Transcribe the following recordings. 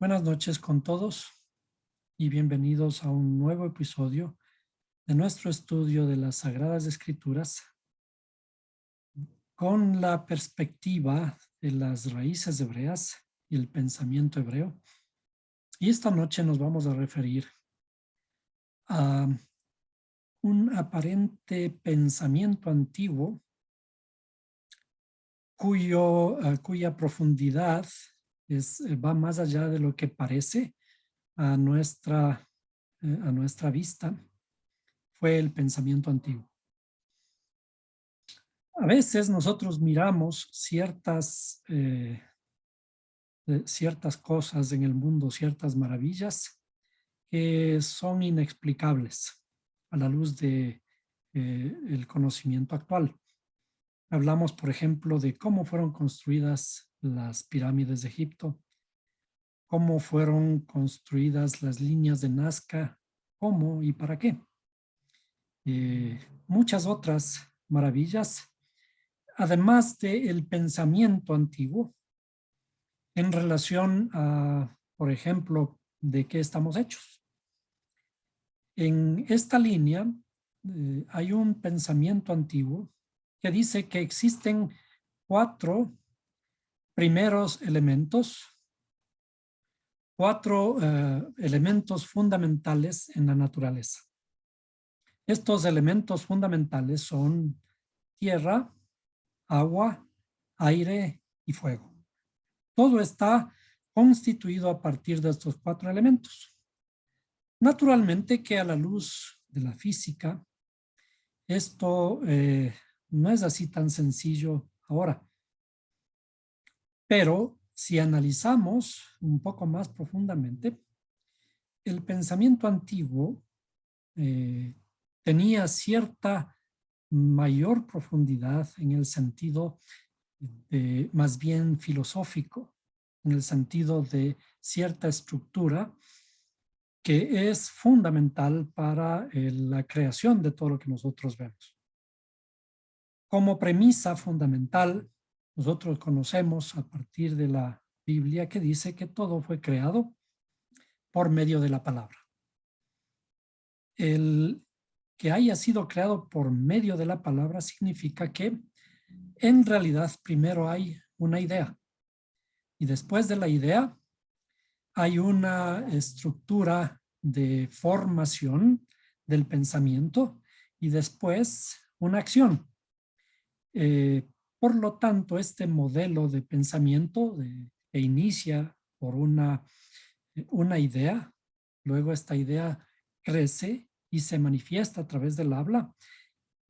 Buenas noches con todos y bienvenidos a un nuevo episodio de nuestro estudio de las Sagradas Escrituras con la perspectiva de las raíces hebreas y el pensamiento hebreo. Y esta noche nos vamos a referir a un aparente pensamiento antiguo cuya profundidad va más allá de lo que parece a nuestra vista. Fue el pensamiento antiguo. A veces nosotros miramos ciertas cosas en el mundo, ciertas maravillas que son inexplicables a la luz de el conocimiento actual. Hablamos, por ejemplo, de cómo fueron construidas las pirámides de Egipto, cómo fueron construidas las líneas de Nazca, cómo y para qué. Muchas otras maravillas, además del pensamiento antiguo en relación a, por ejemplo, de qué estamos hechos. En esta línea hay un pensamiento antiguo que dice que existen 4 primeros elementos, 4 elementos fundamentales en la naturaleza. Estos elementos fundamentales son tierra, agua, aire y fuego. Todo está constituido a partir de estos 4 elementos. Naturalmente que a la luz de la física, esto no es así tan sencillo ahora. Pero si analizamos un poco más profundamente, el pensamiento antiguo tenía cierta mayor profundidad en el sentido más bien filosófico, en el sentido de cierta estructura que es fundamental para la creación de todo lo que nosotros vemos. Como premisa fundamental, nosotros conocemos a partir de la Biblia que dice que todo fue creado por medio de la palabra. El que haya sido creado por medio de la palabra significa que en realidad primero hay una idea y después de la idea hay una estructura de formación del pensamiento y después una acción. Por lo tanto, este modelo de pensamiento que inicia por una idea, luego esta idea crece y se manifiesta a través del habla.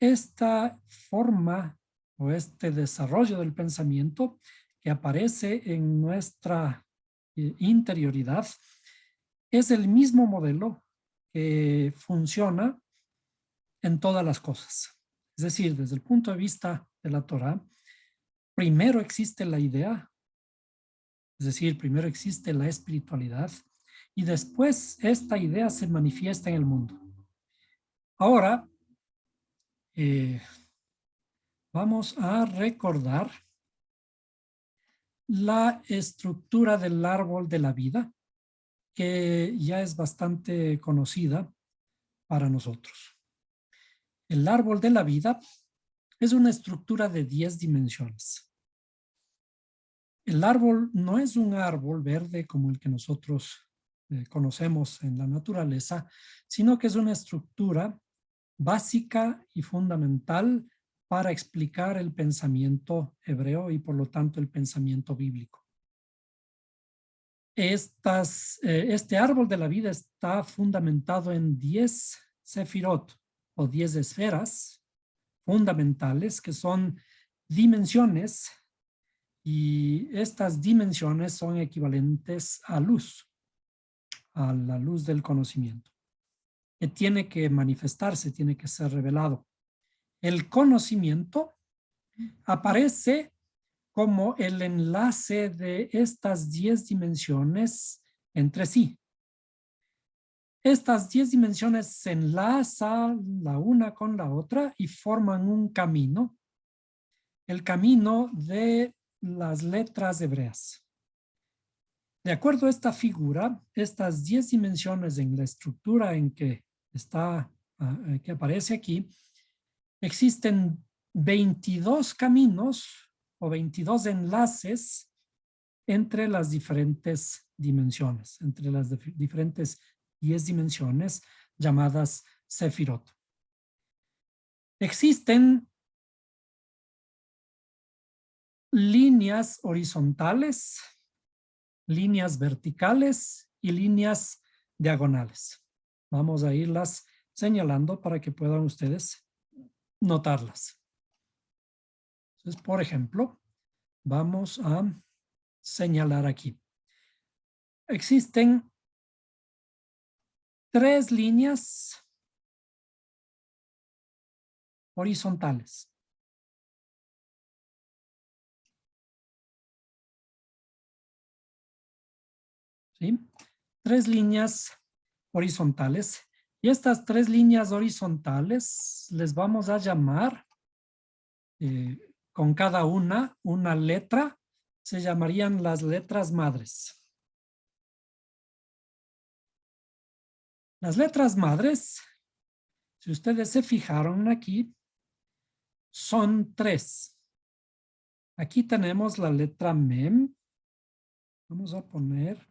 Esta forma o este desarrollo del pensamiento que aparece en nuestra interioridad es el mismo modelo que funciona en todas las cosas. Es decir, desde el punto de vista de la Torá, primero existe la idea, es decir, primero existe la espiritualidad y después esta idea se manifiesta en el mundo. Ahora, vamos a recordar la estructura del árbol de la vida, que ya es bastante conocida para nosotros. El árbol de la vida es una estructura de 10 dimensiones. El árbol no es un árbol verde como el que nosotros conocemos en la naturaleza, sino que es una estructura básica y fundamental para explicar el pensamiento hebreo y por lo tanto el pensamiento bíblico. Este árbol de la vida está fundamentado en 10 sefirot o 10 esferas fundamentales que son dimensiones y estas dimensiones son equivalentes a luz, a la luz del conocimiento, que tiene que manifestarse, tiene que ser revelado. El conocimiento aparece como el enlace de estas 10 dimensiones entre sí. Estas 10 dimensiones se enlazan la una con la otra y forman un camino, el camino de las letras hebreas. De acuerdo a esta figura, estas 10 dimensiones en la estructura en que está, que aparece aquí, existen 22 caminos o 22 enlaces entre las diferentes dimensiones, entre las diferentes 10 dimensiones llamadas Sefirot. Existen líneas horizontales, líneas verticales y líneas diagonales. Vamos a irlas señalando para que puedan ustedes notarlas. Entonces, por ejemplo, vamos a señalar aquí. Existen 3 líneas horizontales. ¿Sí? 3 líneas horizontales. Y estas 3 líneas horizontales les vamos a llamar con cada una letra. Se llamarían las letras madres. Las letras madres, si ustedes se fijaron aquí, son 3. Aquí tenemos la letra Mem. Vamos a poner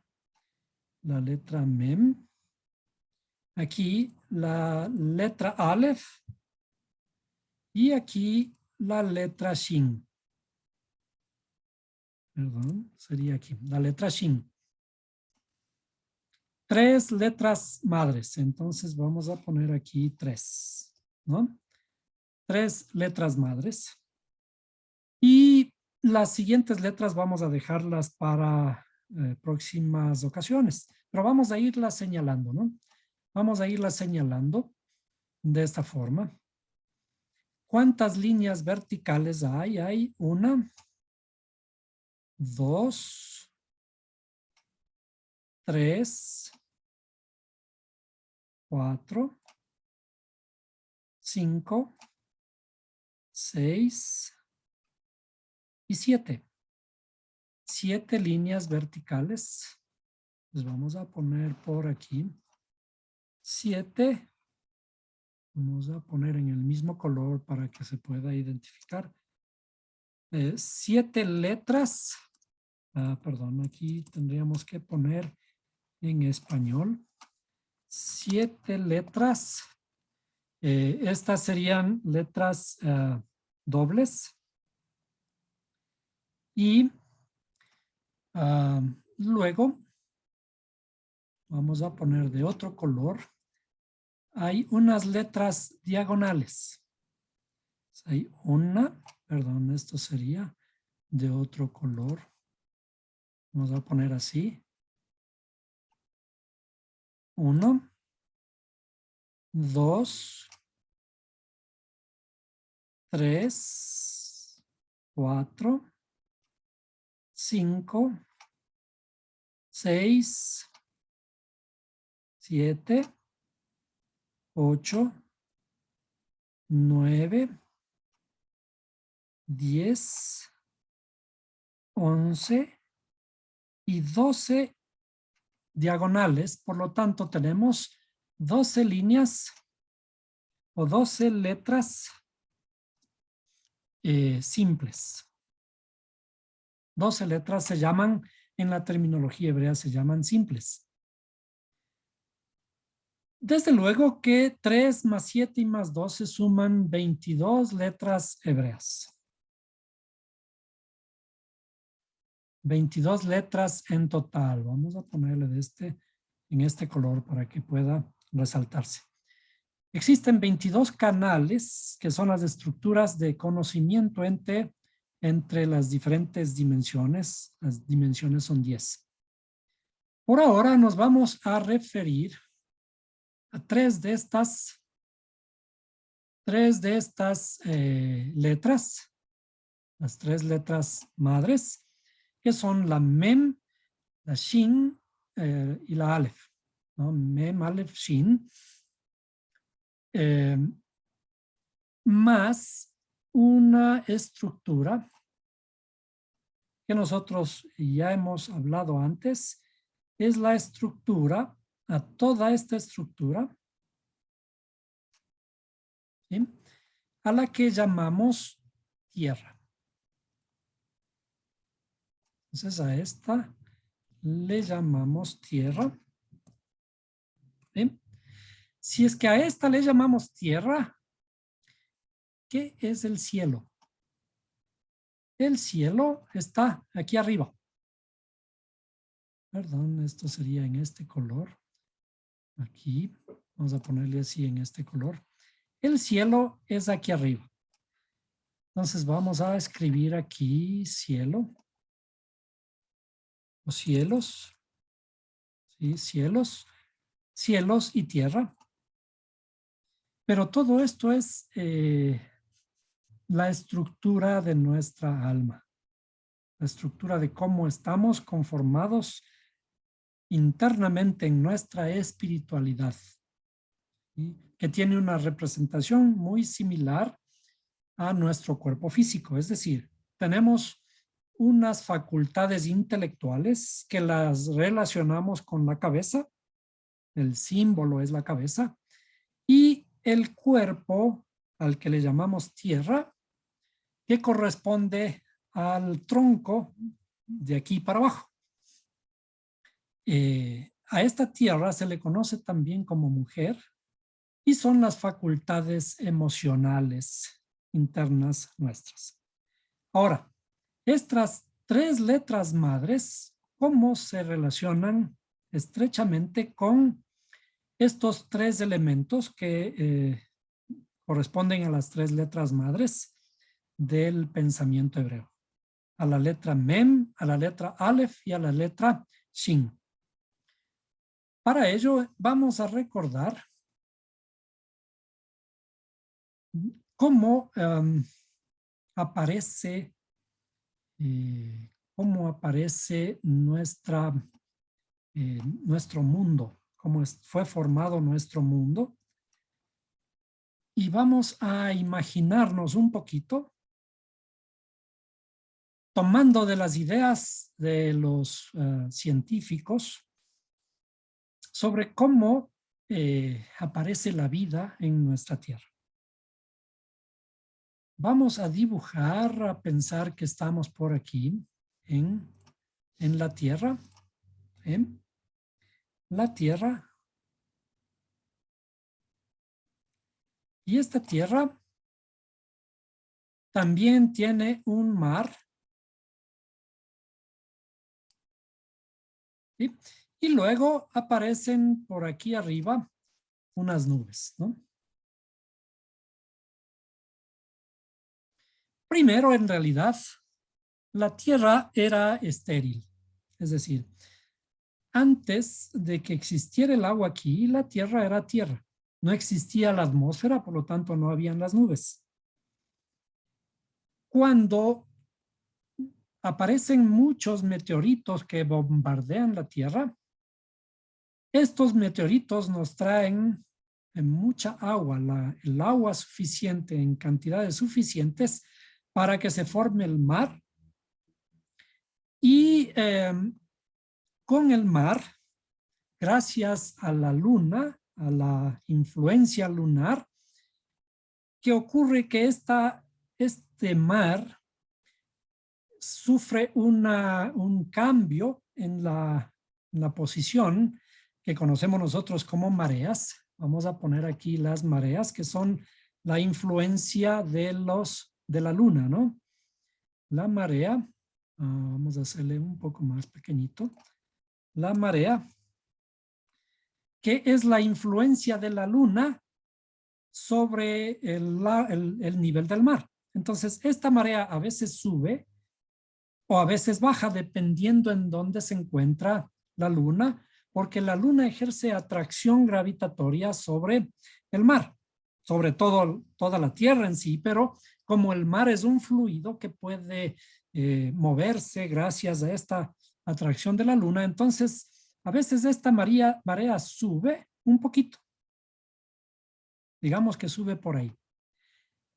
la letra Mem. Aquí la letra Aleph. Y aquí la letra Shin. Perdón, sería aquí, la letra Shin. 3 letras madres, entonces vamos a poner aquí 3, ¿no? 3 letras madres. Y las siguientes letras vamos a dejarlas para próximas ocasiones, pero vamos a irlas señalando, ¿no? Vamos a irlas señalando de esta forma. ¿Cuántas líneas verticales hay? Hay 1, 2, 3, 4, 5, 6 y 7. 7 líneas verticales. Les vamos a poner por aquí 7. Vamos a poner en el mismo color para que se pueda identificar. 7 letras. Perdón, aquí tendríamos que poner en español. 7 letras. Estas serían letras dobles. Y luego vamos a poner de otro color. Hay unas letras diagonales. Hay una, perdón, esto sería de otro color. Vamos a poner así. 1, 2, 3, 4, 5, 6, 7, 8, 9, 10, 11 y 12 diagonales. Por lo tanto, tenemos 12 líneas o 12 letras simples. 12 letras se llaman, en la terminología hebrea se llaman simples. Desde luego que 3 más 7 y más 12 suman 22 letras hebreas. 22 letras en total. Vamos a ponerle en este color para que pueda resaltarse. Existen 22 canales que son las estructuras de conocimiento entre las diferentes dimensiones. Las dimensiones son 10. Por ahora nos vamos a referir a 3 de estas letras, las 3 letras madres, que son la Mem, la Shin y la Aleph, ¿no? Mem, Aleph, Shin, más una estructura que nosotros ya hemos hablado antes, es la estructura, a toda esta estructura, ¿sí?, a la que llamamos tierra. Entonces a esta le llamamos tierra. ¿Sí? Si es que a esta le llamamos tierra, ¿qué es el cielo? El cielo está aquí arriba. Perdón, esto sería en este color. Aquí, vamos a ponerle así en este color. El cielo es aquí arriba. Entonces vamos a escribir aquí cielo. O cielos. Sí, cielos. Cielos y tierra. Pero todo esto es la estructura de nuestra alma. La estructura de cómo estamos conformados internamente en nuestra espiritualidad, ¿sí?, que tiene una representación muy similar a nuestro cuerpo físico. Es decir, tenemos unas facultades intelectuales que las relacionamos con la cabeza. El símbolo es la cabeza. Y el cuerpo, al que le llamamos tierra, que corresponde al tronco de aquí para abajo. A esta tierra se le conoce también como mujer y son las facultades emocionales internas nuestras. Ahora, estas tres letras madres, ¿cómo se relacionan estrechamente con estos tres elementos que corresponden a las tres letras madres del pensamiento hebreo? A la letra Mem, a la letra Aleph y a la letra Shin. Para ello vamos a recordar cómo aparece nuestro mundo, cómo fue formado nuestro mundo. Y vamos a imaginarnos un poquito, tomando de las ideas de los científicos, sobre cómo aparece la vida en nuestra Tierra. Vamos a dibujar, a pensar que estamos por aquí, en la Tierra. La Tierra. Y esta Tierra también tiene un mar. ¿Sí? Y luego aparecen por aquí arriba unas nubes, ¿no? Primero, en realidad, la Tierra era estéril. Es decir, antes de que existiera el agua aquí, la Tierra era tierra. No existía la atmósfera, por lo tanto no habían las nubes. Cuando aparecen muchos meteoritos que bombardean la Tierra, estos meteoritos nos traen mucha agua, el agua suficiente, en cantidades suficientes para que se forme el mar. Y con el mar, gracias a la luna, a la influencia lunar, ¿qué ocurre? Que este mar sufre un cambio en la posición que conocemos nosotros como mareas. Vamos a poner aquí las mareas, que son la influencia de la luna, ¿no? La marea, vamos a hacerle un poco más pequeñito. La marea, que es la influencia de la luna sobre el nivel del mar. Entonces, esta marea a veces sube o a veces baja, dependiendo en dónde se encuentra la luna, porque la luna ejerce atracción gravitatoria sobre el mar, sobre toda la Tierra en sí, pero como el mar es un fluido que puede moverse gracias a esta atracción de la luna, entonces a veces esta marea sube un poquito. Digamos que sube por ahí.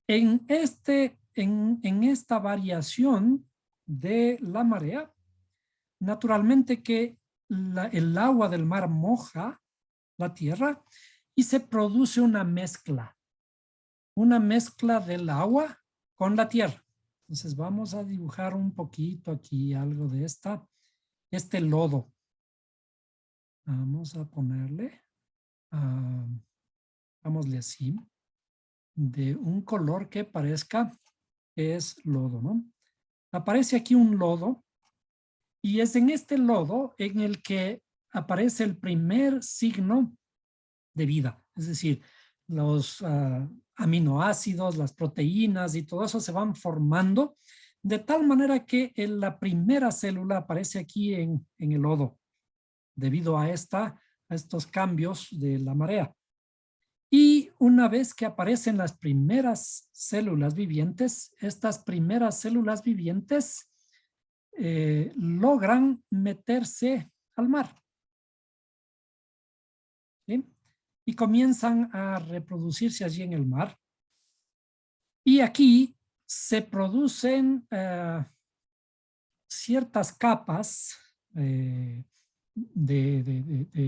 En esta variación de la marea, naturalmente que el agua del mar moja la tierra y se produce una mezcla del agua con la tierra. Entonces vamos a dibujar un poquito aquí algo de este lodo. Vamos a ponerle, hagámosle así, de un color que parezca que es lodo, ¿no? Aparece aquí un lodo y es en este lodo en el que aparece el primer signo de vida. Es decir, los aminoácidos, las proteínas y todo eso se van formando de tal manera que la primera célula aparece aquí en el lodo debido a estos cambios de la marea. Y una vez que aparecen las primeras células vivientes, estas primeras células vivientes logran meterse al mar. ¿Sí? Y comienzan a reproducirse allí en el mar. Y aquí se producen ciertas capas de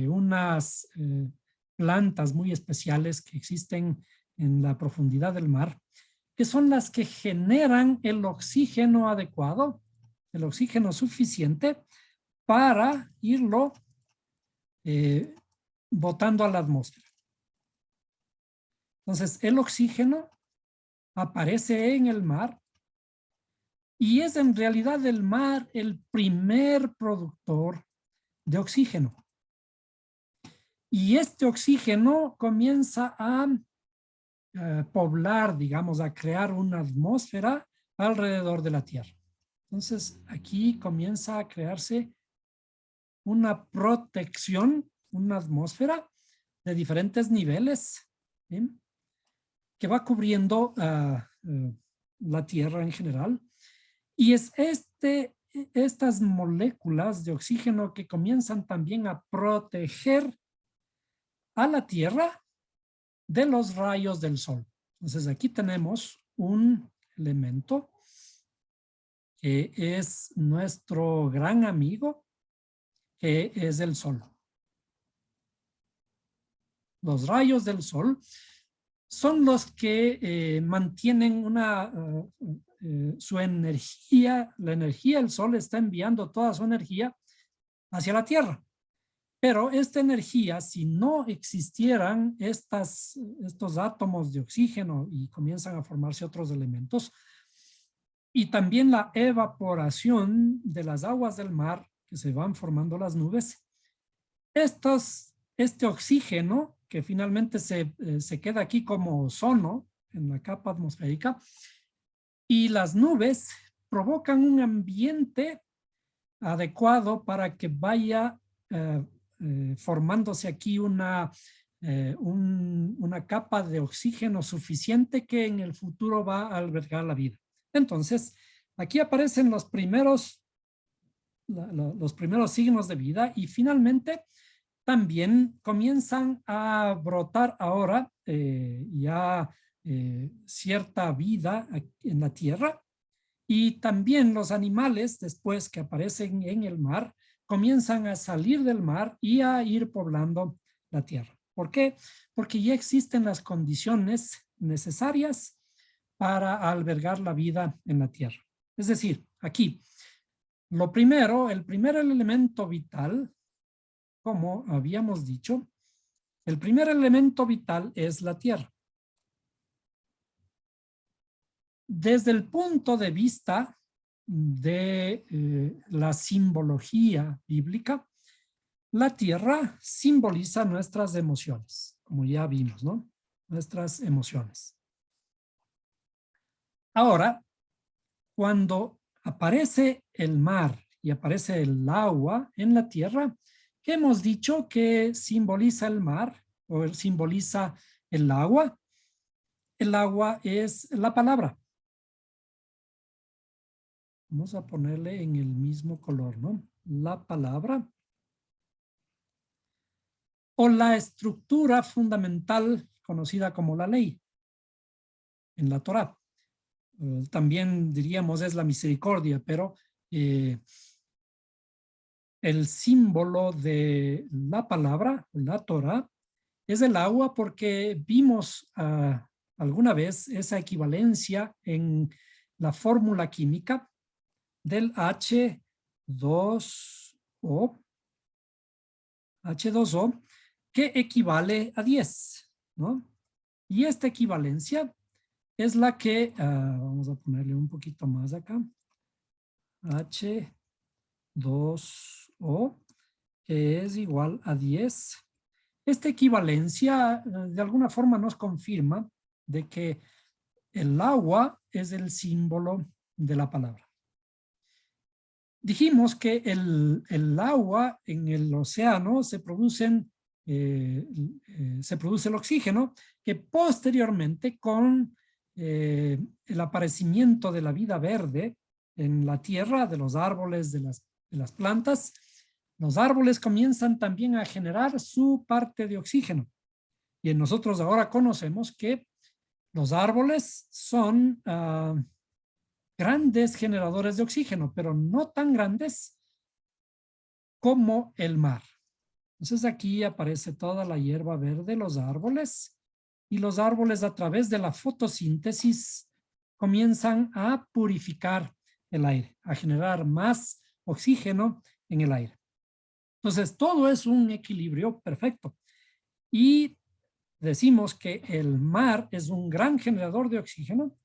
unas plantas muy especiales que existen en la profundidad del mar, que son las que generan el oxígeno adecuado, el oxígeno suficiente para irlo botando a la atmósfera. Entonces, el oxígeno aparece en el mar y es en realidad el mar el primer productor de oxígeno. Y este oxígeno comienza a poblar, digamos, a crear una atmósfera alrededor de la Tierra. Entonces, aquí comienza a crearse una protección, una atmósfera de diferentes niveles, ¿sí? Que va cubriendo la Tierra en general. Y es estas moléculas de oxígeno que comienzan también a proteger a la Tierra de los rayos del sol. Entonces aquí tenemos un elemento que es nuestro gran amigo, que es el sol. Los rayos del sol son los que mantienen su energía. La energía, el sol está enviando toda su energía hacia la Tierra. Pero esta energía, si no existieran estos átomos de oxígeno y comienzan a formarse otros elementos, y también la evaporación de las aguas del mar, que se van formando las nubes, este oxígeno, que finalmente se queda aquí como ozono en la capa atmosférica, y las nubes provocan un ambiente adecuado para que vaya formándose aquí una capa de oxígeno suficiente que en el futuro va a albergar la vida. Entonces, aquí aparecen los primeros signos de vida y finalmente también comienzan a brotar ahora ya cierta vida en la tierra, y también los animales, después que aparecen en el mar, comienzan a salir del mar y a ir poblando la tierra. ¿Por qué? Porque ya existen las condiciones necesarias para albergar la vida en la tierra. Es decir, aquí, el primer elemento vital, como habíamos dicho, el primer elemento vital es la tierra. Desde el punto de vista de la simbología bíblica, la tierra simboliza nuestras emociones, como ya vimos, ¿no? Nuestras emociones. Ahora, cuando aparece el mar y aparece el agua en la tierra, ¿qué hemos dicho que simboliza el mar o simboliza el agua? El agua es la palabra. Vamos a ponerle en el mismo color, ¿no? La palabra o la estructura fundamental conocida como la ley en la Torá. También diríamos es la misericordia, pero el símbolo de la palabra, la Torah, es el agua porque vimos alguna vez esa equivalencia en la fórmula química del H2O, H2O, que equivale a 10, ¿no? Y esta equivalencia es la que, vamos a ponerle un poquito más acá, H2O, que es igual a 10. Esta equivalencia de alguna forma nos confirma de que el agua es el símbolo de la palabra. Dijimos que el agua en el océano se produce el oxígeno, que posteriormente con el aparecimiento de la vida verde en la tierra, de los árboles, de las plantas, los árboles comienzan también a generar su parte de oxígeno. Y nosotros ahora conocemos que los árboles son grandes generadores de oxígeno, pero no tan grandes como el mar. Entonces aquí aparece toda la hierba verde, los árboles, y los árboles a través de la fotosíntesis comienzan a purificar el aire, a generar más oxígeno en el aire. Entonces todo es un equilibrio perfecto. Y decimos que el mar es un gran generador de oxígeno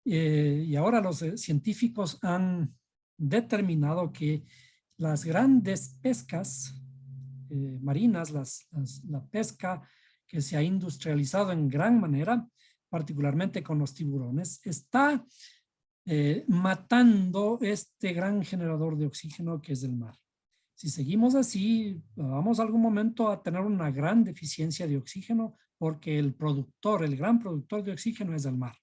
y ahora los científicos han determinado que las grandes pescas marinas, la pesca que se ha industrializado en gran manera, particularmente con los tiburones, está matando este gran generador de oxígeno que es el mar. Si seguimos así, vamos a algún momento a tener una gran deficiencia de oxígeno porque el gran productor de oxígeno es el mar.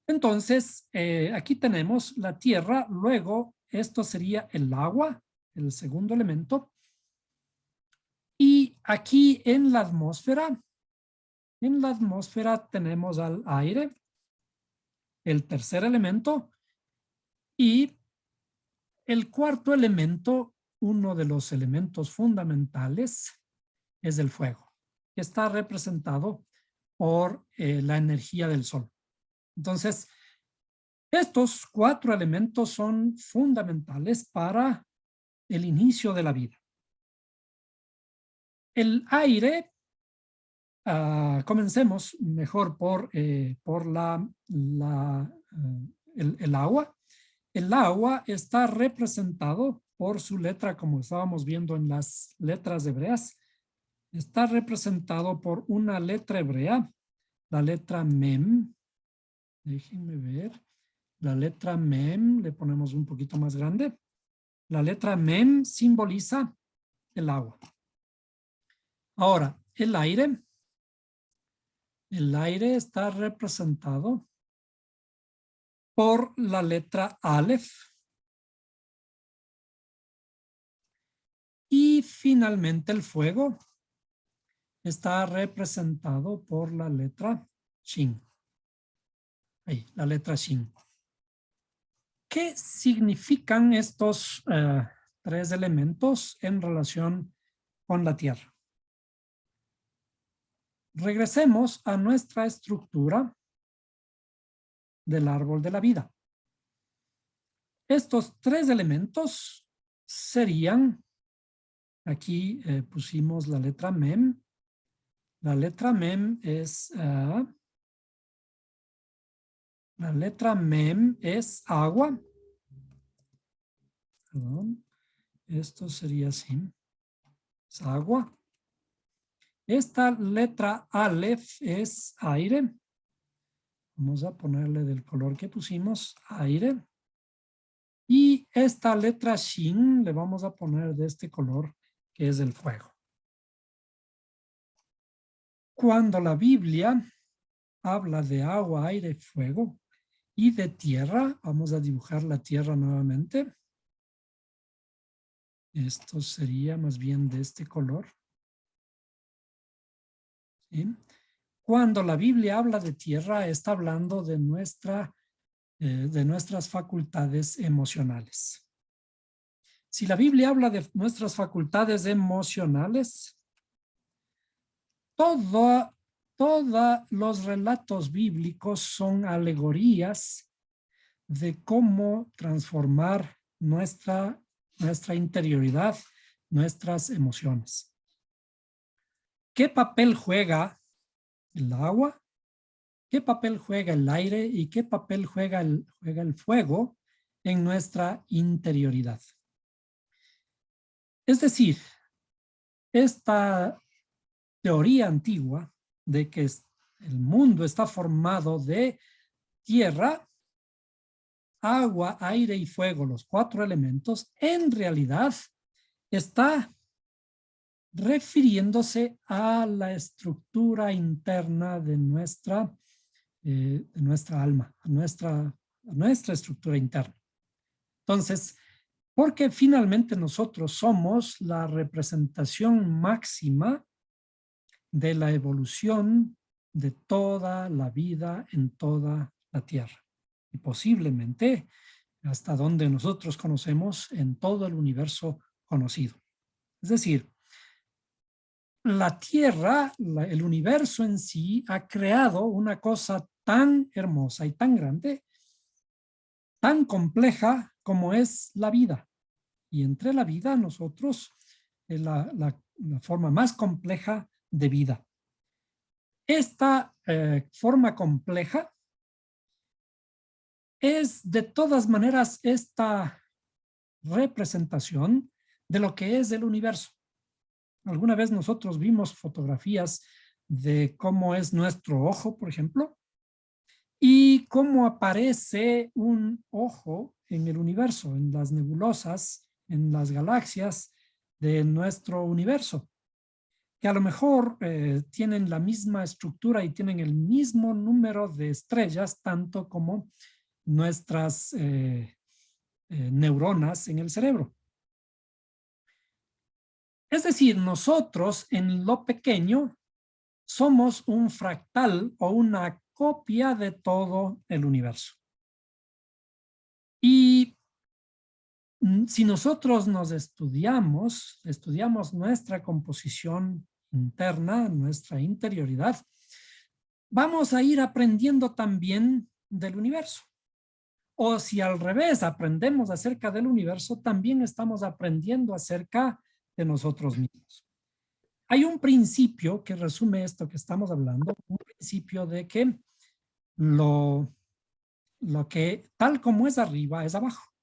Entonces, aquí tenemos la tierra, luego esto sería el agua, el segundo elemento. Y aquí en la atmósfera tenemos al aire, el tercer elemento, y el cuarto elemento, uno de los elementos fundamentales, es el fuego, que está representado por la energía del sol. Entonces, estos cuatro elementos son fundamentales para el inicio de la vida. El aire, comencemos mejor por el agua. El agua está representado por su letra, como estábamos viendo en las letras hebreas, está representado por una letra hebrea, la letra Mem. Déjenme ver. La letra Mem, le ponemos un poquito más grande. La letra Mem simboliza el agua. Ahora, el aire está representado por la letra Aleph. Y finalmente el fuego está representado por la letra Shin. Ahí, la letra Shin. ¿Qué significan estos tres elementos en relación con la Tierra? Regresemos a nuestra estructura del árbol de la vida. Estos tres elementos serían, aquí pusimos la letra Mem. La letra Mem es, agua. Perdón, esto sería así. Es agua. Esta letra Aleph es aire. Vamos a ponerle del color que pusimos, aire. Y esta letra Shin le vamos a poner de este color, que es el fuego. Cuando la Biblia habla de agua, aire, fuego y de tierra, vamos a dibujar la tierra nuevamente. Esto sería más bien de este color. ¿Sí? Cuando la Biblia habla de tierra, está hablando de nuestra de nuestras facultades emocionales. Si la Biblia habla de nuestras facultades emocionales, todos los relatos bíblicos son alegorías de cómo transformar nuestra interioridad, nuestras emociones. ¿Qué papel juega el agua? ¿Qué papel juega el aire? ¿Y qué papel juega el fuego en nuestra interioridad? Es decir, esta teoría antigua de que el mundo está formado de tierra, agua, aire y fuego, los 4 elementos, en realidad está refiriéndose a la estructura interna de nuestra alma, a nuestra estructura interna. Entonces, porque finalmente nosotros somos la representación máxima de la evolución de toda la vida en toda la tierra. Y posiblemente, hasta donde nosotros conocemos, en todo el universo conocido. Es decir, la tierra, el universo en sí, ha creado una cosa tan hermosa y tan grande, tan compleja como es la vida. Y entre la vida nosotros, la forma más compleja de vida. Esta forma compleja es de todas maneras esta representación de lo que es el universo. Alguna vez nosotros vimos fotografías de cómo es nuestro ojo, por ejemplo, y cómo aparece un ojo en el universo, en las nebulosas, en las galaxias de nuestro universo, que a lo mejor tienen la misma estructura y tienen el mismo número de estrellas, tanto como nuestras neuronas en el cerebro. Es decir, nosotros en lo pequeño somos un fractal o una copia de todo el universo. Y si nosotros nos estudiamos nuestra composición interna, nuestra interioridad, vamos a ir aprendiendo también del universo. O si al revés aprendemos acerca del universo, también estamos aprendiendo acerca de nosotros mismos. Hay un principio que resume esto que estamos hablando, un principio de que lo que tal como es arriba es abajo,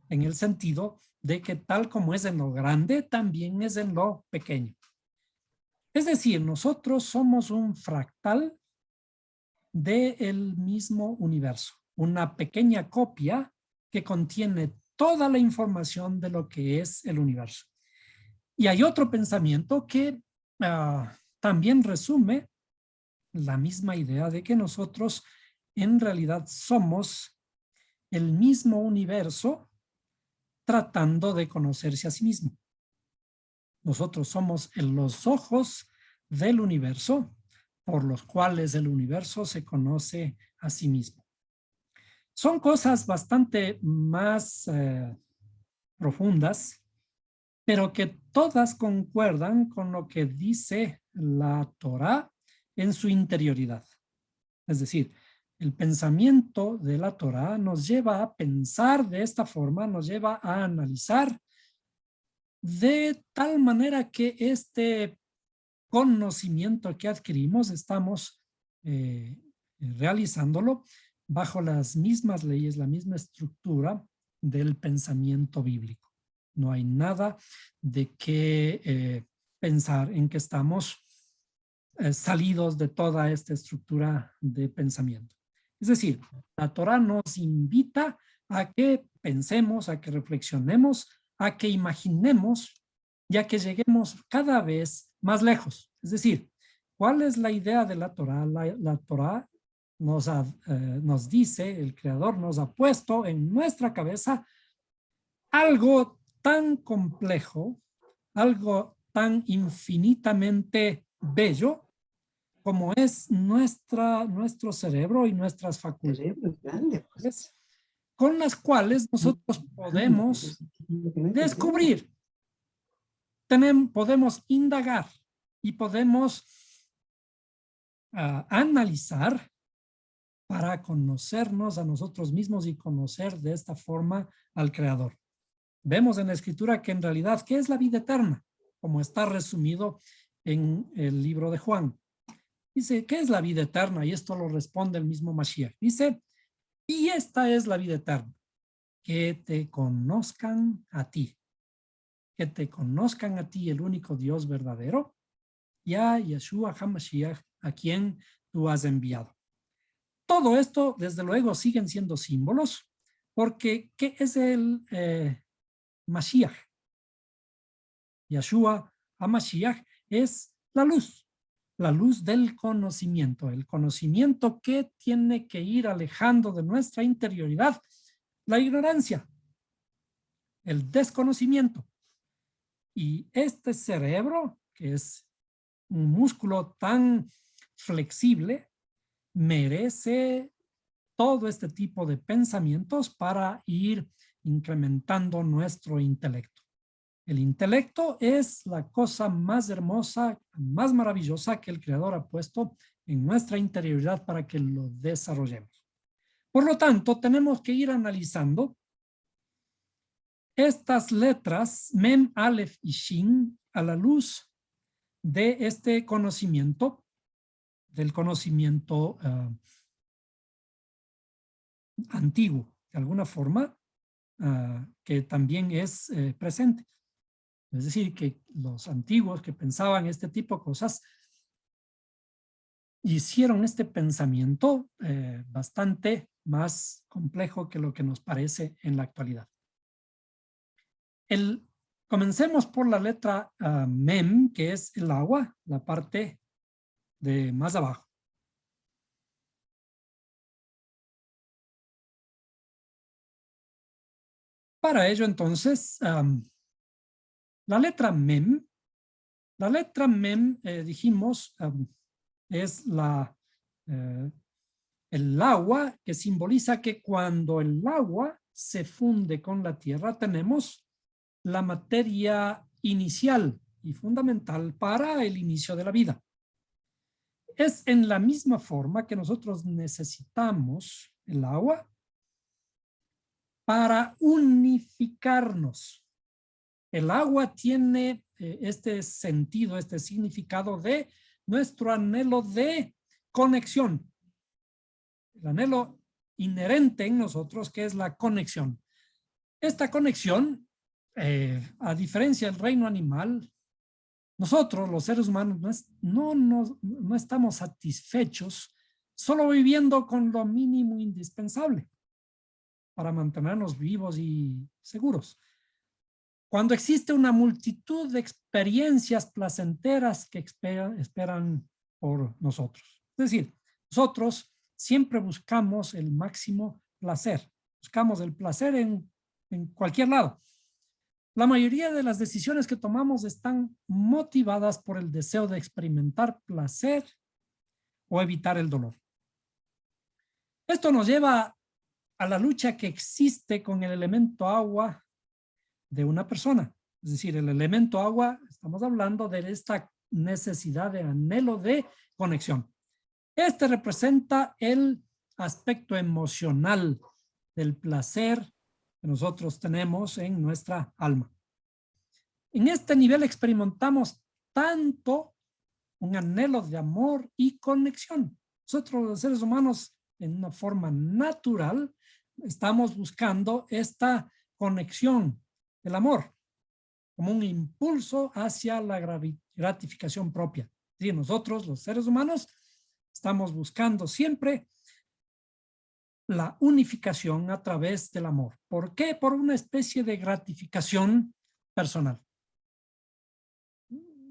en el sentido de que tal como es en lo grande, también es en lo pequeño. Es decir, nosotros somos un fractal del mismo universo, una pequeña copia que contiene toda la información de lo que es el universo. Y hay otro pensamiento que también resume la misma idea de que nosotros en realidad somos el mismo universo tratando de conocerse a sí mismo. Nosotros somos los ojos del universo por los cuales el universo se conoce a sí mismo. Son cosas bastante más profundas, pero que todas concuerdan con lo que dice la Torá en su interioridad. Es decir, el pensamiento de la Torá nos lleva a pensar de esta forma, nos lleva a analizar de tal manera que este conocimiento que adquirimos estamos realizándolo bajo las mismas leyes, la misma estructura del pensamiento bíblico. No hay nada de qué pensar en que estamos salidos de toda esta estructura de pensamiento. Es decir, la Torá nos invita a que pensemos, a que reflexionemos, a que imaginemos, ya que lleguemos cada vez más lejos. Es decir, ¿cuál es la idea de la Torá? La Torá nos dice, el Creador nos ha puesto en nuestra cabeza algo tan complejo, algo tan infinitamente bello, como es nuestro cerebro y nuestras facultades, Cerebro es grande, pues. con las cuales nosotros Grande, pues, podemos eso significa que es grande. descubrir, podemos indagar y podemos analizar para conocernos a nosotros mismos y conocer de esta forma al Creador. Vemos en la Escritura que en realidad, ¿qué es la vida eterna? Como está resumido en el libro de Juan. Dice, ¿qué es la vida eterna? Y esto lo responde el mismo Mashiach. Dice, y esta es la vida eterna, que te conozcan a ti, que te conozcan a ti, el único Dios verdadero, y a Yeshua HaMashiach, a quien tú has enviado. Todo esto, desde luego, siguen siendo símbolos, porque ¿qué es el Mashiach? Yeshua HaMashiach es la luz del conocimiento, el conocimiento que tiene que ir alejando de nuestra interioridad la ignorancia, el desconocimiento. Y este cerebro, que es un músculo tan flexible, merece todo este tipo de pensamientos para ir incrementando nuestro intelecto. El intelecto es la cosa más hermosa, más maravillosa que el Creador ha puesto en nuestra interioridad para que lo desarrollemos. Por lo tanto, tenemos que ir analizando estas letras, Mem, Aleph y Shin, a la luz de este conocimiento, del conocimiento antiguo, de alguna forma, que también es presente. Es decir, que los antiguos que pensaban este tipo de cosas hicieron este pensamiento bastante más complejo que lo que nos parece en la actualidad. Comencemos por la letra Mem, que es el agua, la parte de más abajo. Para ello, entonces, la letra Mem, dijimos, es el agua, que simboliza que cuando el agua se funde con la tierra, tenemos la materia inicial y fundamental para el inicio de la vida. Es en la misma forma que nosotros necesitamos el agua para unificarnos. El agua tiene este sentido, este significado de nuestro anhelo de conexión. El anhelo inherente en nosotros, que es la conexión. Esta conexión, a diferencia del reino animal, nosotros, los seres humanos, no estamos satisfechos solo viviendo con lo mínimo indispensable para mantenernos vivos y seguros. Cuando existe una multitud de experiencias placenteras que esperan por nosotros. Es decir, nosotros siempre buscamos el máximo placer. Buscamos el placer en cualquier lado. La mayoría de las decisiones que tomamos están motivadas por el deseo de experimentar placer o evitar el dolor. Esto nos lleva a la lucha que existe con el elemento agua de una persona. Es decir, el elemento agua, estamos hablando de esta necesidad de anhelo de conexión. Este representa el aspecto emocional del placer que nosotros tenemos en nuestra alma. En este nivel experimentamos tanto un anhelo de amor y conexión. Nosotros los seres humanos, en una forma natural, estamos buscando esta conexión, el amor, como un impulso hacia la gratificación propia. Sí, nosotros, los seres humanos, estamos buscando siempre la unificación a través del amor. ¿Por qué? Por una especie de gratificación personal.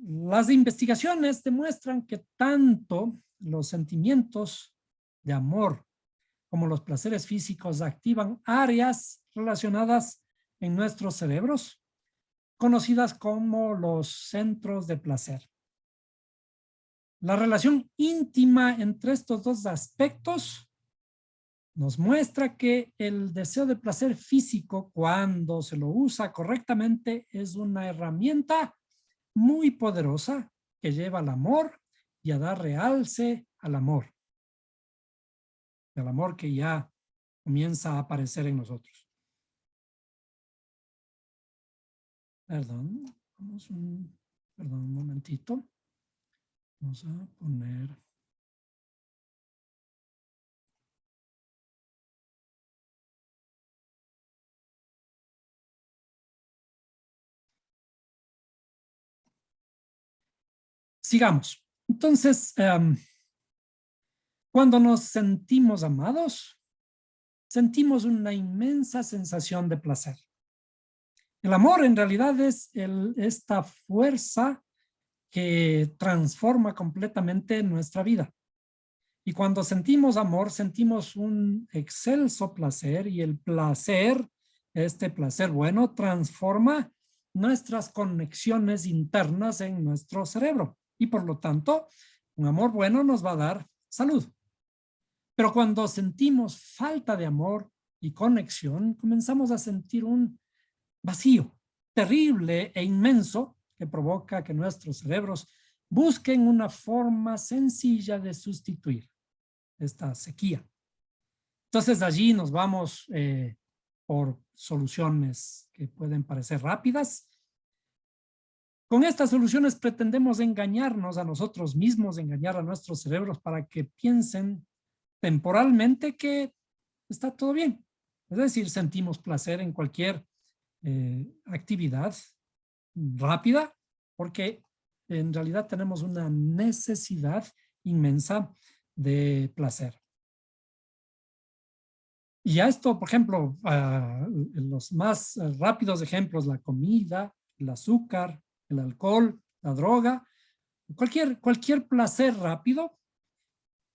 Las investigaciones demuestran que tanto los sentimientos de amor como los placeres físicos activan áreas relacionadas en nuestros cerebros, conocidas como los centros de placer. La relación íntima entre estos dos aspectos nos muestra que el deseo de placer físico, cuando se lo usa correctamente, es una herramienta muy poderosa que lleva al amor y a dar realce al amor. El amor que ya comienza a aparecer en nosotros. Perdón, perdón, un momentito. Vamos a poner... Sigamos. Entonces, cuando nos sentimos amados, sentimos una inmensa sensación de placer. El amor en realidad es esta fuerza que transforma completamente nuestra vida. Y cuando sentimos amor, sentimos un excelso placer, y el placer, este placer bueno, transforma nuestras conexiones internas en nuestro cerebro. Y por lo tanto, un amor bueno nos va a dar salud. Pero cuando sentimos falta de amor y conexión, comenzamos a sentir un vacío terrible e inmenso que provoca que nuestros cerebros busquen una forma sencilla de sustituir esta sequía. Entonces allí nos vamos por soluciones que pueden parecer rápidas. Con estas soluciones pretendemos engañarnos a nosotros mismos, engañar a nuestros cerebros para que piensen temporalmente que está todo bien. Es decir, sentimos placer en cualquier actividad rápida, porque en realidad tenemos una necesidad inmensa de placer. Y a esto, por ejemplo, los más rápidos ejemplos, la comida, el azúcar, el alcohol, la droga, cualquier placer rápido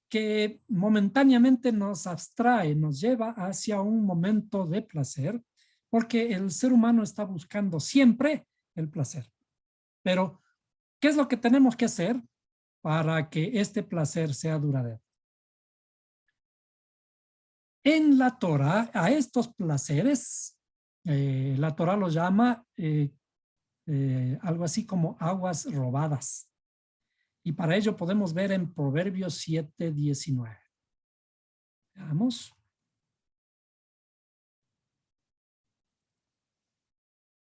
que momentáneamente nos abstrae, nos lleva hacia un momento de placer, porque el ser humano está buscando siempre el placer. Pero, ¿qué es lo que tenemos que hacer para que este placer sea duradero? En la Torah, a estos placeres, la Torah los llama algo así como aguas robadas. Y para ello podemos ver en Proverbios 7:19. Veamos.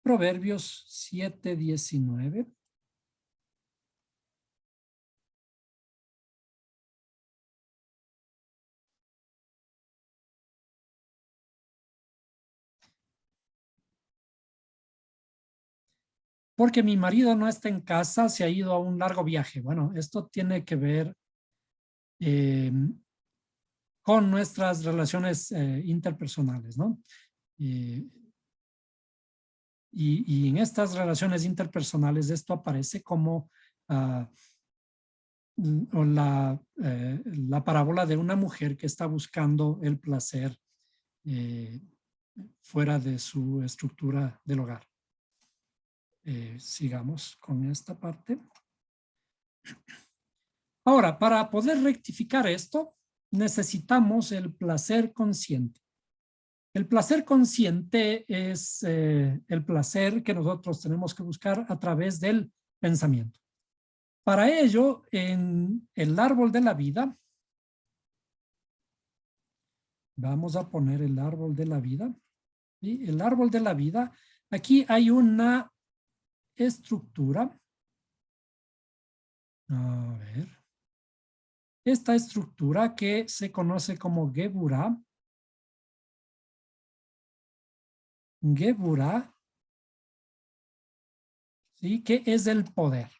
Proverbios 7:19. Porque mi marido no está en casa, se ha ido a un largo viaje. Bueno, esto tiene que ver con nuestras relaciones interpersonales, ¿no? Y en estas relaciones interpersonales esto aparece como la parábola de una mujer que está buscando el placer fuera de su estructura del hogar. Sigamos con esta parte. Ahora, para poder rectificar esto, necesitamos el placer consciente. El placer consciente es el placer que nosotros tenemos que buscar a través del pensamiento. Para ello, en el árbol de la vida, vamos a poner el árbol de la vida. ¿Sí? El árbol de la vida, aquí hay una estructura. A ver. Esta estructura que se conoce como Geburah. Geburah, ¿sí? Que es el poder.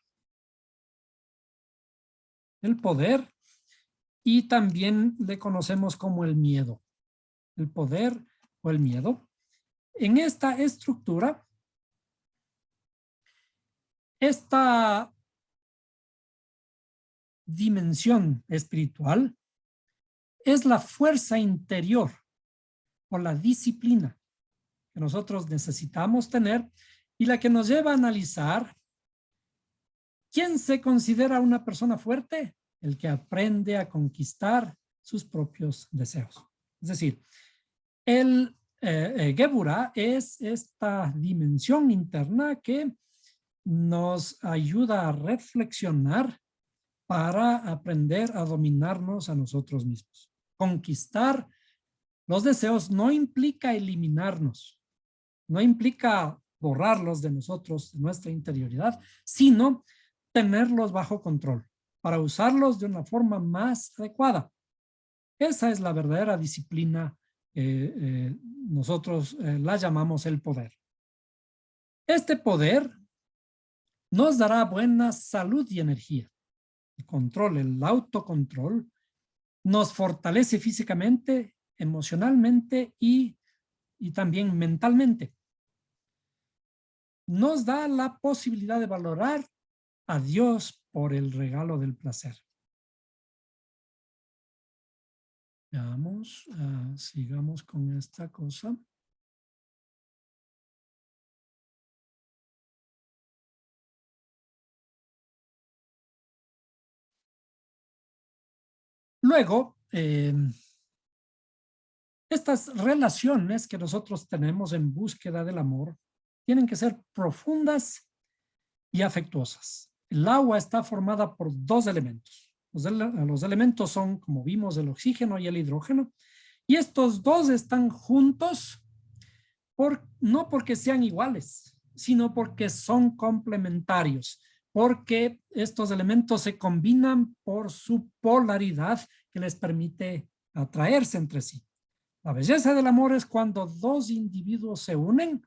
El poder, y también le conocemos como el miedo. El poder o el miedo. En esta estructura, esta dimensión espiritual es la fuerza interior o la disciplina que nosotros necesitamos tener y la que nos lleva a analizar ¿Quién se considera una persona fuerte? El que aprende a conquistar sus propios deseos. Es decir, el Geburah es esta dimensión interna que nos ayuda a reflexionar para aprender a dominarnos a nosotros mismos. Conquistar los deseos no implica eliminarnos, no implica borrarlos de nosotros, de nuestra interioridad, sino tenerlos bajo control para usarlos de una forma más adecuada. Esa es la verdadera disciplina. Nosotros la llamamos el poder. Este poder nos dará buena salud y energía. El control, el autocontrol, nos fortalece físicamente, emocionalmente y también mentalmente. Nos da la posibilidad de valorar a Dios por el regalo del placer. Veamos, sigamos con esta cosa. Luego, estas relaciones que nosotros tenemos en búsqueda del amor tienen que ser profundas y afectuosas. El agua está formada por dos elementos. Los elementos son, como vimos, el oxígeno y el hidrógeno. Y estos dos están juntos no porque sean iguales, sino porque son complementarios, porque estos elementos se combinan por su polaridad que les permite atraerse entre sí. La belleza del amor es cuando dos individuos se unen,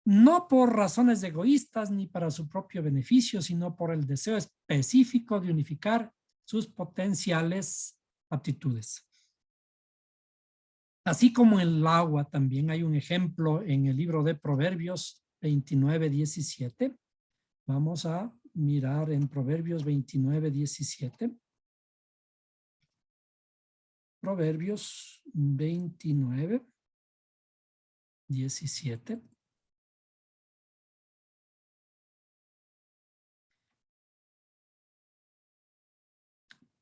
no por razones egoístas ni para su propio beneficio, sino por el deseo específico de unificar sus potenciales aptitudes. Así como el agua, también hay un ejemplo en el libro de Proverbios 29:17. Vamos a mirar en Proverbios 29:17. Proverbios 29:17.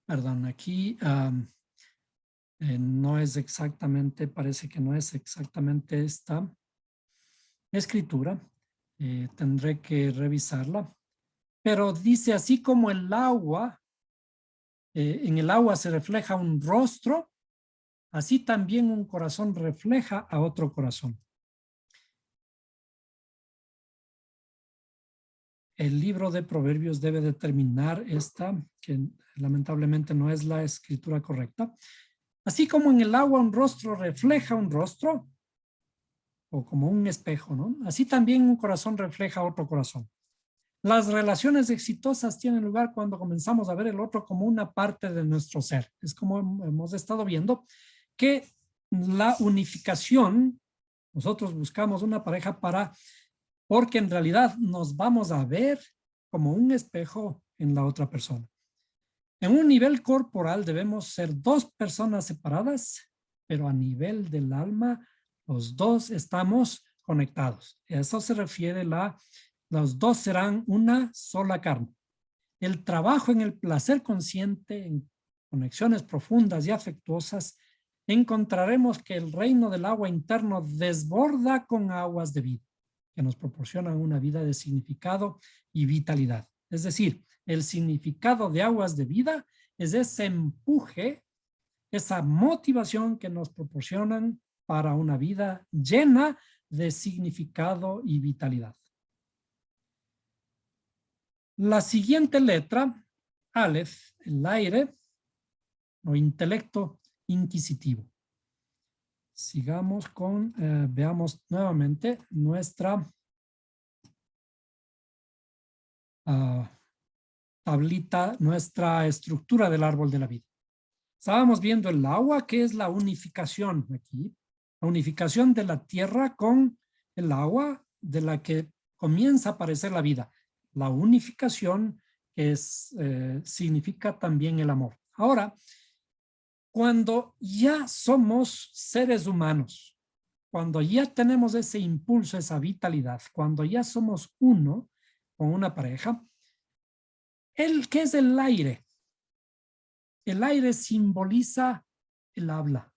Perdón, aquí no es exactamente, parece que no es exactamente esta escritura. Tendré que revisarla. Pero dice, así como el agua, en el agua se refleja un rostro, así también un corazón refleja a otro corazón. El libro de Proverbios debe determinar esta, que lamentablemente no es la escritura correcta. Así como en el agua un rostro refleja un rostro, o como un espejo, ¿no? Así también un corazón refleja otro corazón. Las relaciones exitosas tienen lugar cuando comenzamos a ver el otro como una parte de nuestro ser. Es como hemos estado viendo que la unificación, nosotros buscamos una pareja porque en realidad nos vamos a ver como un espejo en la otra persona. En un nivel corporal debemos ser dos personas separadas, pero a nivel del alma, los dos estamos conectados. A eso se refiere los dos serán una sola carne. El trabajo en el placer consciente, en conexiones profundas y afectuosas, encontraremos que el reino del agua interno desborda con aguas de vida, que nos proporcionan una vida de significado y vitalidad. Es decir, el significado de aguas de vida es ese empuje, esa motivación que nos proporcionan para una vida llena de significado y vitalidad. La siguiente letra, Aleph, el aire o intelecto inquisitivo. Sigamos con, veamos nuevamente nuestra tablita, nuestra estructura del árbol de la vida. Estábamos viendo el agua, que es la unificación aquí, la unificación de la tierra con el agua de la que comienza a aparecer la vida. La unificación que significa también el amor. Ahora, cuando ya somos seres humanos, cuando ya tenemos ese impulso, esa vitalidad, cuando ya somos uno con una pareja, ¿Qué es el aire? El aire simboliza el habla.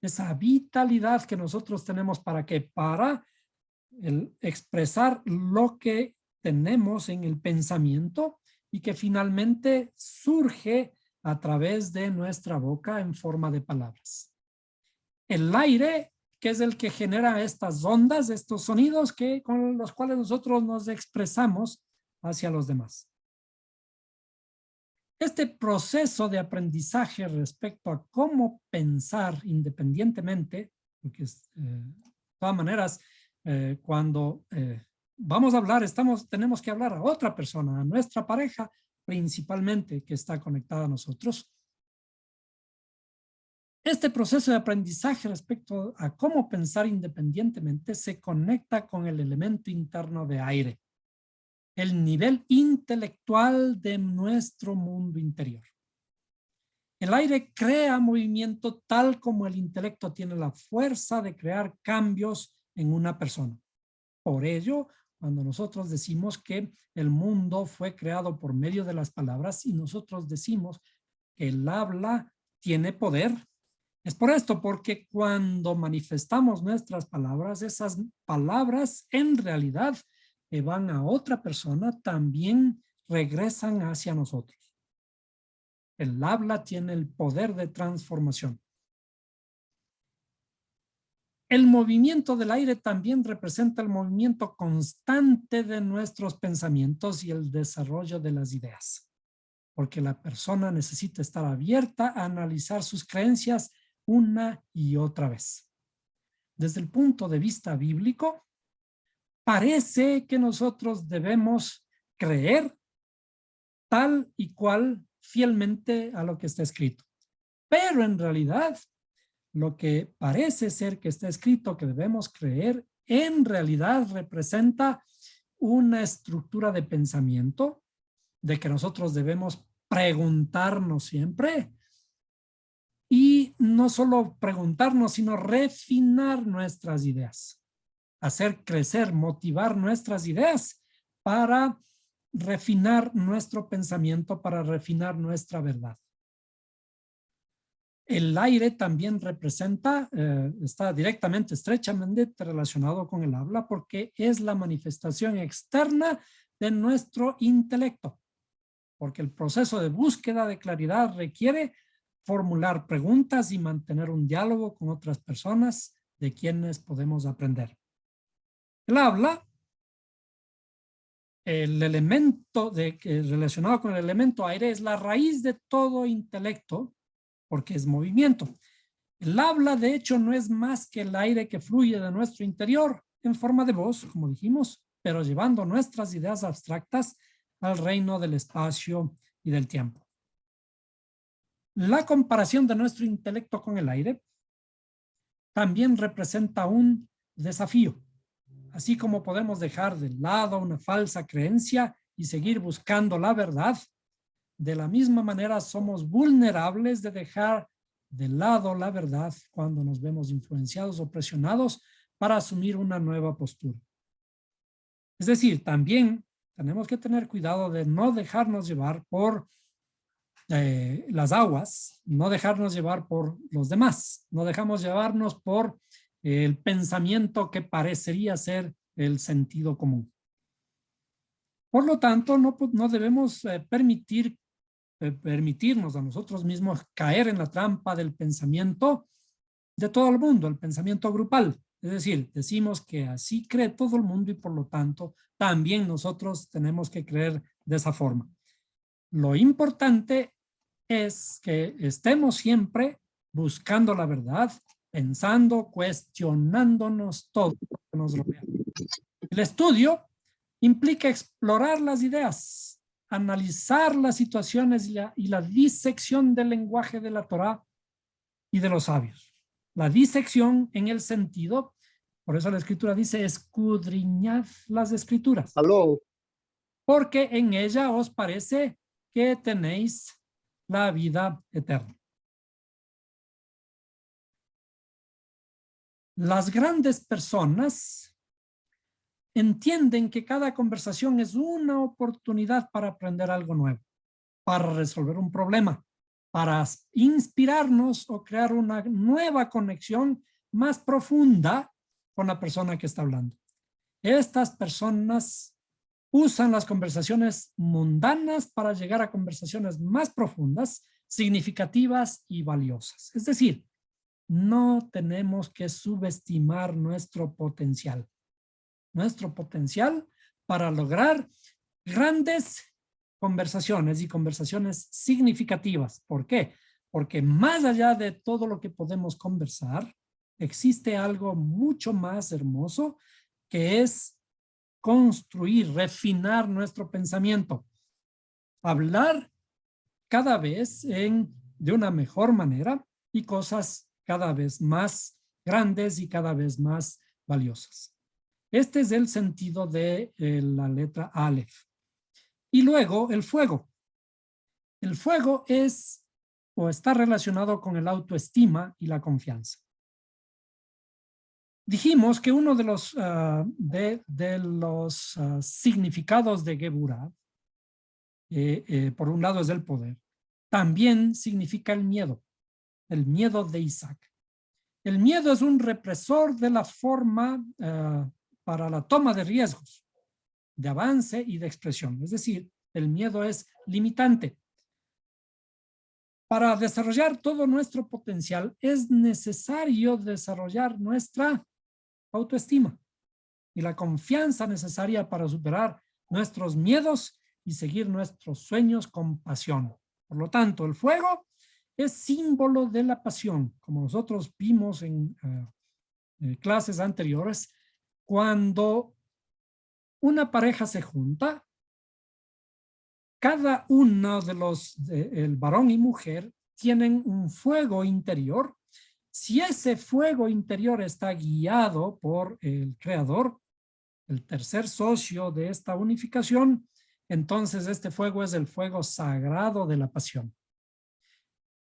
Esa vitalidad que nosotros tenemos para qué? Para expresar lo que tenemos en el pensamiento y que finalmente surge a través de nuestra boca en forma de palabras. El aire, que es el que genera estas ondas, estos sonidos con los cuales nosotros nos expresamos hacia los demás. Este proceso de aprendizaje respecto a cómo pensar independientemente, porque de todas maneras, cuando vamos a hablar, tenemos que hablar a otra persona, a nuestra pareja, principalmente que está conectada a nosotros. Este proceso de aprendizaje respecto a cómo pensar independientemente se conecta con el elemento interno de aire, el nivel intelectual de nuestro mundo interior. El aire crea movimiento tal como el intelecto tiene la fuerza de crear cambios en una persona. Por ello, cuando nosotros decimos que el mundo fue creado por medio de las palabras y nosotros decimos que el habla tiene poder, es por esto, porque cuando manifestamos nuestras palabras, esas palabras en realidad que van a otra persona también regresan hacia nosotros. El habla tiene el poder de transformación. El movimiento del aire también representa el movimiento constante de nuestros pensamientos y el desarrollo de las ideas, porque la persona necesita estar abierta a analizar sus creencias una y otra vez. Desde el punto de vista bíblico, parece que nosotros debemos creer tal y cual fielmente a lo que está escrito. Pero en realidad, lo que parece ser que está escrito que debemos creer, en realidad representa una estructura de pensamiento de que nosotros debemos preguntarnos siempre y no solo preguntarnos, sino refinar nuestras ideas, hacer crecer, motivar nuestras ideas para refinar nuestro pensamiento, para refinar nuestra verdad. El aire también representa, está directamente, estrechamente relacionado con el habla porque es la manifestación externa de nuestro intelecto. Porque el proceso de búsqueda de claridad requiere formular preguntas y mantener un diálogo con otras personas de quienes podemos aprender. El habla, el elemento relacionado con el elemento aire, es la raíz de todo intelecto porque es movimiento. El habla, de hecho, no es más que el aire que fluye de nuestro interior en forma de voz, como dijimos, pero llevando nuestras ideas abstractas al reino del espacio y del tiempo. La comparación de nuestro intelecto con el aire también representa un desafío. Así como podemos dejar de lado una falsa creencia y seguir buscando la verdad, de la misma manera somos vulnerables de dejar de lado la verdad cuando nos vemos influenciados o presionados para asumir una nueva postura. Es decir, también tenemos que tener cuidado de no dejarnos llevar por las aguas, no dejarnos llevar por los demás, no dejamos llevarnos por el pensamiento que parecería ser el sentido común. Por lo tanto, no debemos permitirnos a nosotros mismos caer en la trampa del pensamiento de todo el mundo, el pensamiento grupal. Es decir, decimos que así cree todo el mundo y por lo tanto también nosotros tenemos que creer de esa forma. Lo importante es que estemos siempre buscando la verdad, pensando, cuestionándonos todo lo que nos rodea. El estudio implica explorar las ideas, analizar las situaciones y la disección del lenguaje de la Torá y de los sabios. La disección en el sentido, por eso la escritura dice, escudriñad las escrituras. Aló. Porque en ella os parece que tenéis la vida eterna. Las grandes personas entienden que cada conversación es una oportunidad para aprender algo nuevo, para resolver un problema, para inspirarnos o crear una nueva conexión más profunda con la persona que está hablando. Estas personas usan las conversaciones mundanas para llegar a conversaciones más profundas, significativas y valiosas. Es decir, no tenemos que subestimar nuestro potencial para lograr grandes conversaciones y conversaciones significativas. ¿Por qué? Porque más allá de todo lo que podemos conversar, existe algo mucho más hermoso que es construir, refinar nuestro pensamiento. Hablar cada vez de una mejor manera y cosas cada vez más grandes y cada vez más valiosas. Este es el sentido de la letra Aleph. Y luego el fuego. El fuego es o está relacionado con el autoestima y la confianza. Dijimos que uno de los, significados de Geburah, por un lado es el poder, también significa el miedo de Isaac. El miedo es un represor de la forma para la toma de riesgos, de avance y de expresión. Es decir, el miedo es limitante. Para desarrollar todo nuestro potencial es necesario desarrollar nuestra autoestima y la confianza necesaria para superar nuestros miedos y seguir nuestros sueños con pasión. Por lo tanto, el fuego es símbolo de la pasión, como nosotros vimos en clases anteriores. Cuando una pareja se junta, cada uno de el varón y mujer, tienen un fuego interior. Si ese fuego interior está guiado por el creador, el tercer socio de esta unificación, entonces este fuego es el fuego sagrado de la pasión.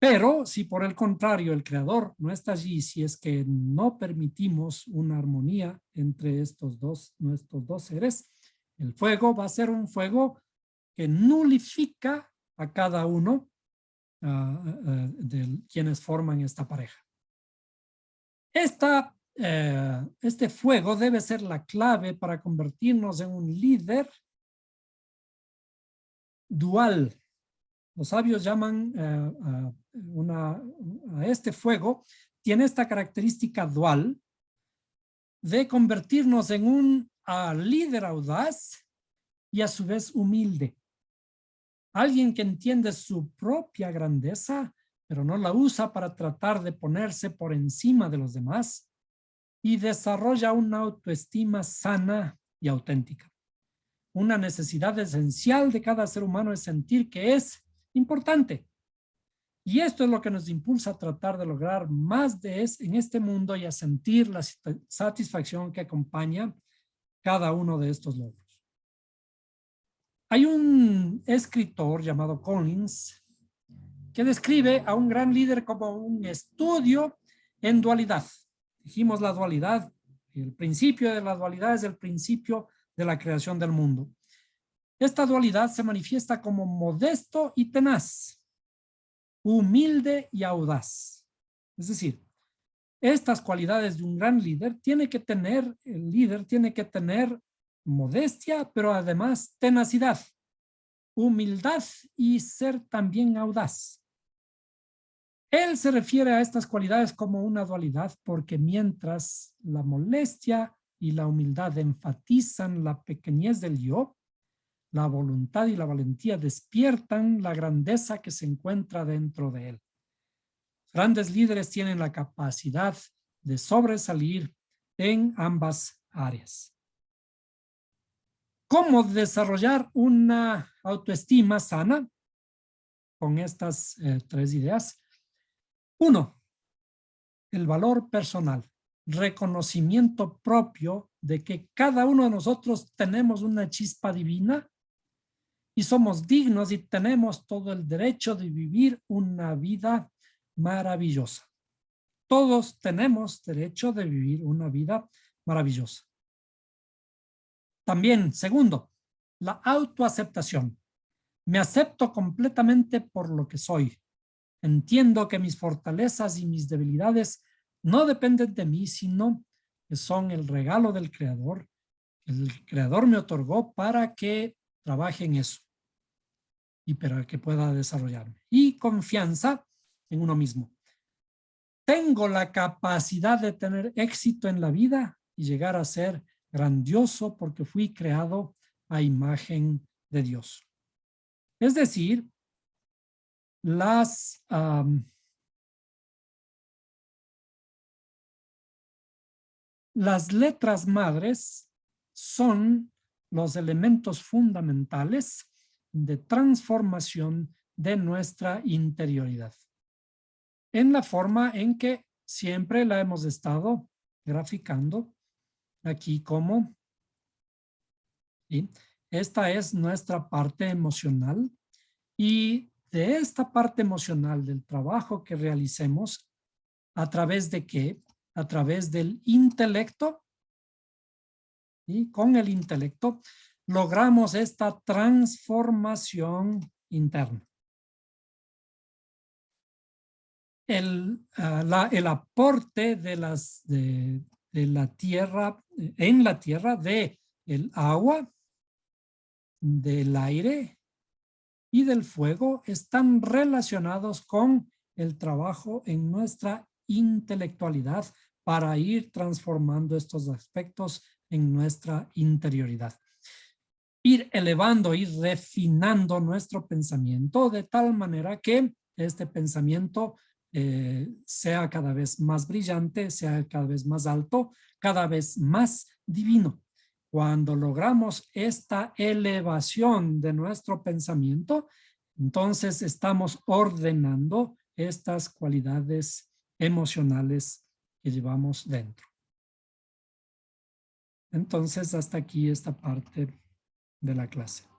Pero si por el contrario el creador no está allí, si es que no permitimos una armonía entre nuestros dos seres, el fuego va a ser un fuego que nulifica a cada uno de quienes forman esta pareja. Este fuego debe ser la clave para convertirnos en un líder dual. Los sabios llaman a este fuego, tiene esta característica dual de convertirnos en un líder audaz y a su vez humilde. Alguien que entiende su propia grandeza, pero no la usa para tratar de ponerse por encima de los demás y desarrolla una autoestima sana y auténtica. Una necesidad esencial de cada ser humano es sentir que es importante. Y esto es lo que nos impulsa a tratar de lograr más en este mundo y a sentir la satisfacción que acompaña cada uno de estos logros. Hay un escritor llamado Collins que describe a un gran líder como un estudio en dualidad. Dijimos la dualidad, el principio de la dualidad es el principio de la creación del mundo. Esta dualidad se manifiesta como modesto y tenaz, humilde y audaz. Es decir, estas cualidades de un gran líder el líder tiene que tener modestia, pero además tenacidad, humildad y ser también audaz. Él se refiere a estas cualidades como una dualidad porque mientras la molestia y la humildad enfatizan la pequeñez del yo, la voluntad y la valentía despiertan la grandeza que se encuentra dentro de él. Grandes líderes tienen la capacidad de sobresalir en ambas áreas. ¿Cómo desarrollar una autoestima sana? Con estas tres ideas. 1. El valor personal. Reconocimiento propio de que cada uno de nosotros tenemos una chispa divina y somos dignos y tenemos todo el derecho de vivir una vida maravillosa. Todos tenemos derecho de vivir una vida maravillosa. También, segundo, la autoaceptación. Me acepto completamente por lo que soy. Entiendo que mis fortalezas y mis debilidades no dependen de mí, sino que son el regalo del Creador. El Creador me otorgó para que trabaje en eso y para que pueda desarrollarme. Y confianza en uno mismo. Tengo la capacidad de tener éxito en la vida y llegar a ser grandioso porque fui creado a imagen de Dios. Es decir, las letras madres son los elementos fundamentales de transformación de nuestra interioridad, en la forma en que siempre la hemos estado graficando aquí como, ¿sí? Esta es nuestra parte emocional y de esta parte emocional del trabajo que realicemos, ¿a través de qué? A través del intelecto, y con el intelecto logramos esta transformación interna. El aporte de la tierra, en la tierra, de el agua, del aire y del fuego están relacionados con el trabajo en nuestra intelectualidad para ir transformando estos aspectos en nuestra interioridad. Ir elevando, ir refinando nuestro pensamiento de tal manera que este pensamiento sea cada vez más brillante, sea cada vez más alto, cada vez más divino. Cuando logramos esta elevación de nuestro pensamiento, entonces estamos ordenando estas cualidades emocionales que llevamos dentro. Entonces, hasta aquí esta parte de la clase.